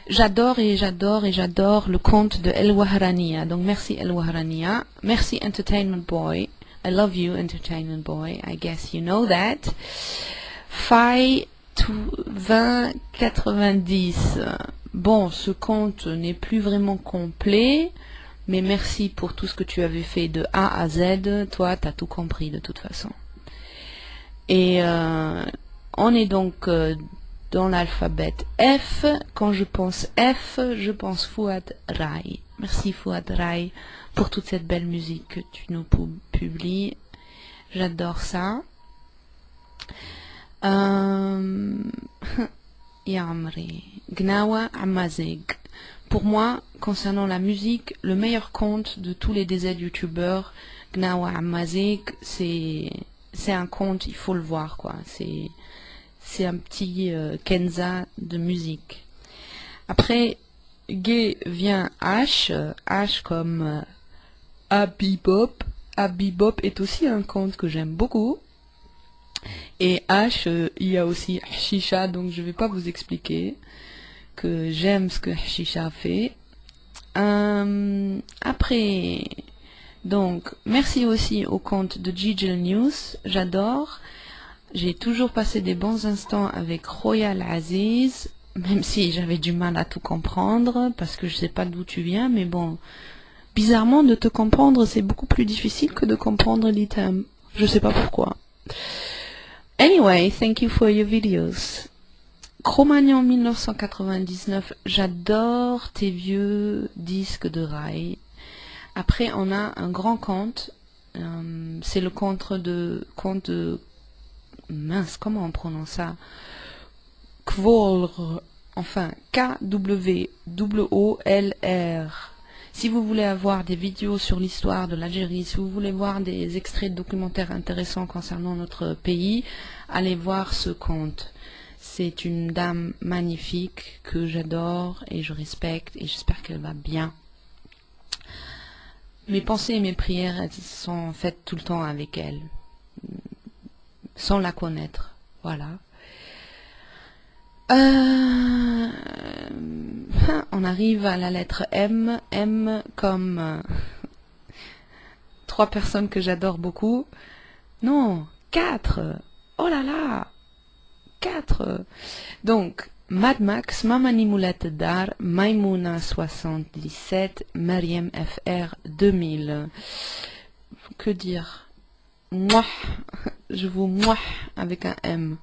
J'adore et j'adore et j'adore le conte de El Wahrania. Donc merci El Wahrania. Merci Entertainment Boy. I love you Entertainment Boy. I guess you know that. Faille 2090. Bon, ce conte n'est plus vraiment complet, mais merci pour tout ce que tu avais fait de A à Z. Toi, t'as tout compris de toute façon. Et on est donc dans l'alphabet F. Quand je pense F, je pense Fouad Rai. Merci Fouad Rai pour toute cette belle musique que tu nous publies. J'adore ça. Yamri. Gnawa Amazig. Pour moi, concernant la musique, le meilleur conte de tous les DZ youtubeurs, Gnawa Amazig, c'est un conte, il faut le voir quoi. C'est un petit Kenza de musique. Après, G vient H, H comme Abibop. Abibop est aussi un conte que j'aime beaucoup. Et H, il y a aussi Shisha, donc je vais pas vous expliquer que j'aime ce que Shisha fait. Après, donc, merci aussi au compte de Gigel News, j'adore. J'ai toujours passé des bons instants avec Royal Aziz, même si j'avais du mal à tout comprendre, parce que je sais pas d'où tu viens, mais bon, bizarrement, de te comprendre, c'est beaucoup plus difficile que de comprendre l'item. Je sais pas pourquoi. Anyway, thank you for your videos. Chromagnon 1999, j'adore tes vieux disques de rail. Après, on a un grand conte, c'est le conte de mince, comment on prononce ça? Kvolr, enfin, Kwolr. Si vous voulez avoir des vidéos sur l'histoire de l'Algérie, si vous voulez voir des extraits de documentaires intéressants concernant notre pays, allez voir ce conte. C'est une dame magnifique que j'adore et je respecte et j'espère qu'elle va bien. Mes pensées et mes prières elles sont faites tout le temps avec elle, sans la connaître. Voilà. On arrive à la lettre M. M comme 3 personnes que j'adore beaucoup. Non, 4. Oh là là, 4. Donc, Mad Max, Mamani Moulette Dar, Maimouna 77, Mariam FR 2000. Que dire? Moi, je vous moi avec un M.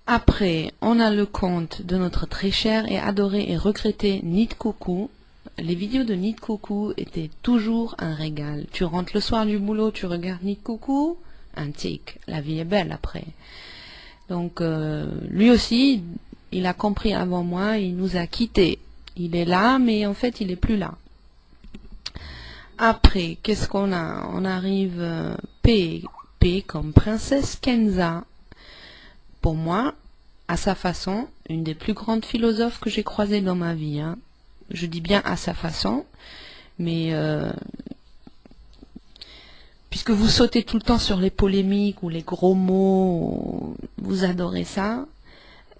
Après, on a le compte de notre très cher et adoré et regretté Nid Coucou. Les vidéos de Nid Coucou étaient toujours un régal. Tu rentres le soir du boulot, tu regardes Nid Coucou, un tic. La vie est belle après. Donc, lui aussi, il a compris avant moi, il nous a quittés. Il est là, mais en fait, il est plus là. Après, qu'est-ce qu'on a? On arrive P. P comme Princesse Kenza. Pour moi, à sa façon, une des plus grandes philosophes que j'ai croisées dans ma vie. Hein. Je dis bien à sa façon, mais puisque vous sautez tout le temps sur les polémiques ou les gros mots, vous adorez ça,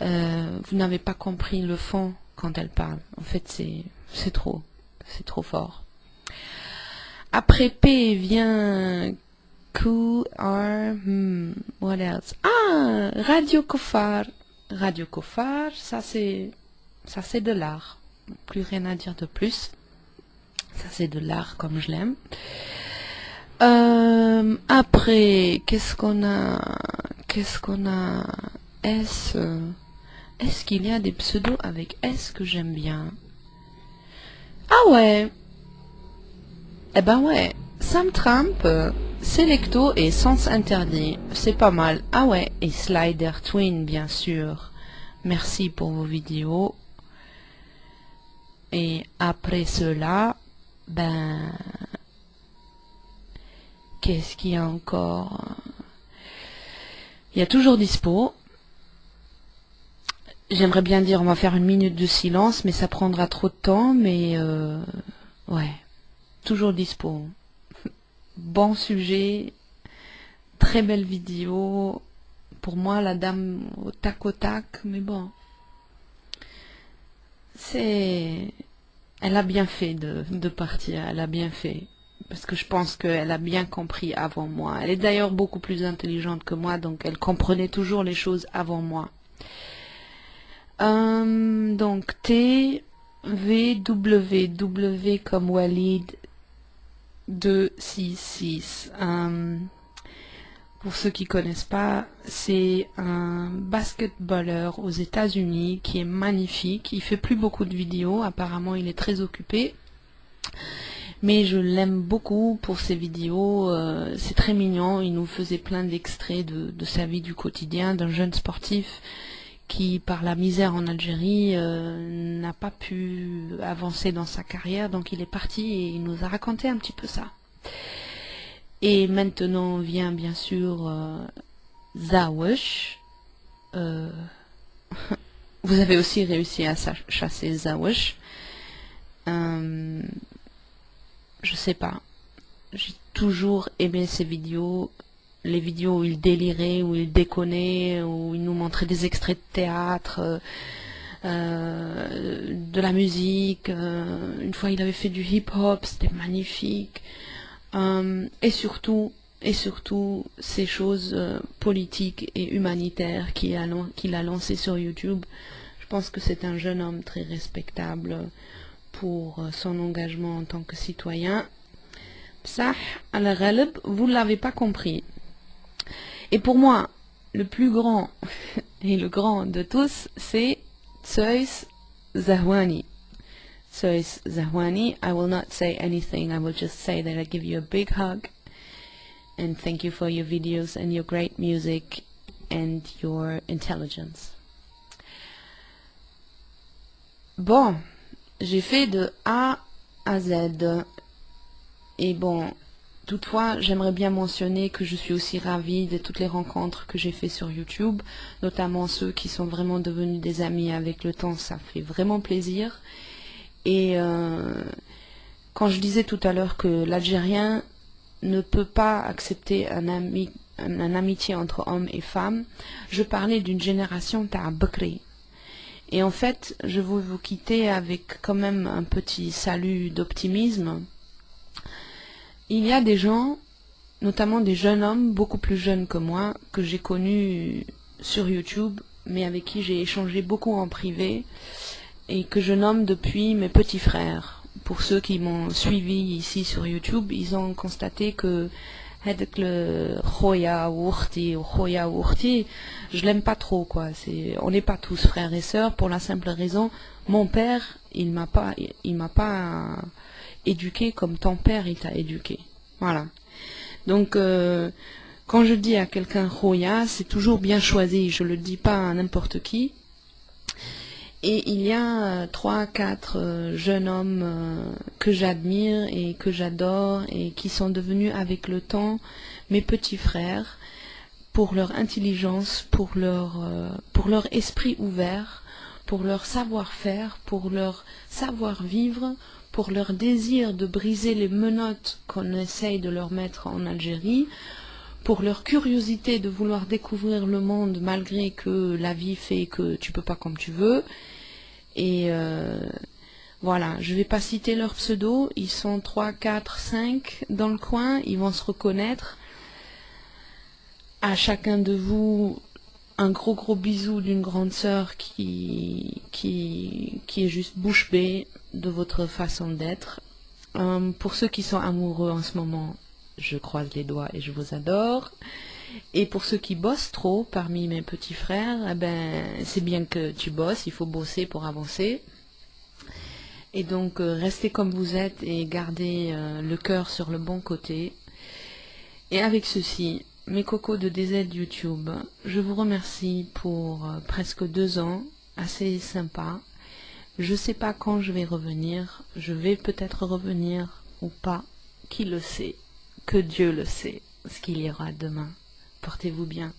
vous n'avez pas compris le fond quand elle parle. En fait, c'est trop fort. Après P vient Q, R, what else? Ah, Radio Kofar. Radio Kofar, ça c'est de l'art. Plus rien à dire de plus. Ça c'est de l'art comme je l'aime. Après, qu'est-ce qu'on a? S. Est-ce qu'il y a des pseudos avec S que j'aime bien? Ah ouais. Eh ben ouais. Sam Trump, Selecto et Sens Interdit, c'est pas mal. Ah ouais, et Slider Twin, bien sûr. Merci pour vos vidéos. Et après cela, ben... Qu'est-ce qu'il y a encore? Il y a toujours dispo. J'aimerais bien dire on va faire une minute de silence, mais ça prendra trop de temps, mais... ouais, toujours dispo. Bon sujet, très belle vidéo. Pour moi, la dame au tac, mais bon. Elle a bien fait de partir, elle a bien fait. Parce que je pense qu'elle a bien compris avant moi. Elle est d'ailleurs beaucoup plus intelligente que moi, donc elle comprenait toujours les choses avant moi. Donc T, V, W, W comme Walid 266. Pour ceux qui connaissent pas, c'est un basketballeur aux États-Unis qui est magnifique. Il fait plus beaucoup de vidéos, apparemment il est très occupé. Mais je l'aime beaucoup pour ses vidéos, c'est très mignon. Il nous faisait plein d'extraits de sa vie du quotidien, d'un jeune sportif qui, par la misère en Algérie, n'a pas pu avancer dans sa carrière. Donc il est parti et il nous a raconté un petit peu ça. Et maintenant vient bien sûr Zawesh. Vous avez aussi réussi à chasser Zawesh. Je sais pas. J'ai toujours aimé ces vidéos. Les vidéos où il délirait, où il déconnait, où il nous montrait des extraits de théâtre, de la musique. Une fois il avait fait du hip-hop, c'était magnifique. Et surtout ces choses politiques et humanitaires qu'il a lancées sur YouTube. Je pense que c'est un jeune homme très respectable pour son engagement en tant que citoyen. Psah al-Ghalib, vous ne l'avez pas compris. Et pour moi, le plus grand et le grand de tous, c'est Tsois Zahwani. Tsois Zahwani, I will not say anything, I will just say that I give you a big hug and thank you for your videos and your great music and your intelligence. Bon, j'ai fait de A à Z. Et bon, toutefois, j'aimerais bien mentionner que je suis aussi ravie de toutes les rencontres que j'ai fait sur YouTube, notamment ceux qui sont vraiment devenus des amis avec le temps, ça fait vraiment plaisir. Et quand je disais tout à l'heure que l'Algérien ne peut pas accepter un amitié entre hommes et femmes, je parlais d'une génération Ta'abkri. Et en fait, je veux vous quitter avec quand même un petit salut d'optimisme. Il y a des gens, notamment des jeunes hommes, beaucoup plus jeunes que moi, que j'ai connus sur YouTube, mais avec qui j'ai échangé beaucoup en privé, et que je nomme depuis mes petits frères. Pour ceux qui m'ont suivi ici sur YouTube, ils ont constaté que le Khoya ou Urti, je l'aime pas trop, quoi. On n'est pas tous frères et sœurs pour la simple raison, mon père, il m'a pas éduqué comme ton père il t'a éduqué. Voilà. Donc quand je dis à quelqu'un Khoya, c'est toujours bien choisi, je le dis pas à n'importe qui. Et il y a 3-4 jeunes hommes que j'admire et que j'adore et qui sont devenus avec le temps mes petits frères pour leur intelligence, pour leur esprit ouvert, pour leur savoir-faire, pour leur savoir-vivre, pour leur désir de briser les menottes qu'on essaye de leur mettre en Algérie, pour leur curiosité de vouloir découvrir le monde malgré que la vie fait que tu peux pas comme tu veux. Et voilà, je vais pas citer leurs pseudos, ils sont 3, 4, 5 dans le coin, ils vont se reconnaître. À chacun de vous, un gros bisou d'une grande sœur qui est juste bouche bée de votre façon d'être. Pour ceux qui sont amoureux en ce moment, je croise les doigts et je vous adore. Et pour ceux qui bossent trop parmi mes petits frères, eh ben, c'est bien que tu bosses, il faut bosser pour avancer. Et donc restez comme vous êtes et gardez le cœur sur le bon côté. Et avec ceci, mes cocos de DZ YouTube, je vous remercie pour presque 2 ans, assez sympa. Je sais pas quand je vais revenir, je vais peut-être revenir ou pas, qui le sait, que Dieu le sait, ce qu'il y aura demain. Portez-vous bien.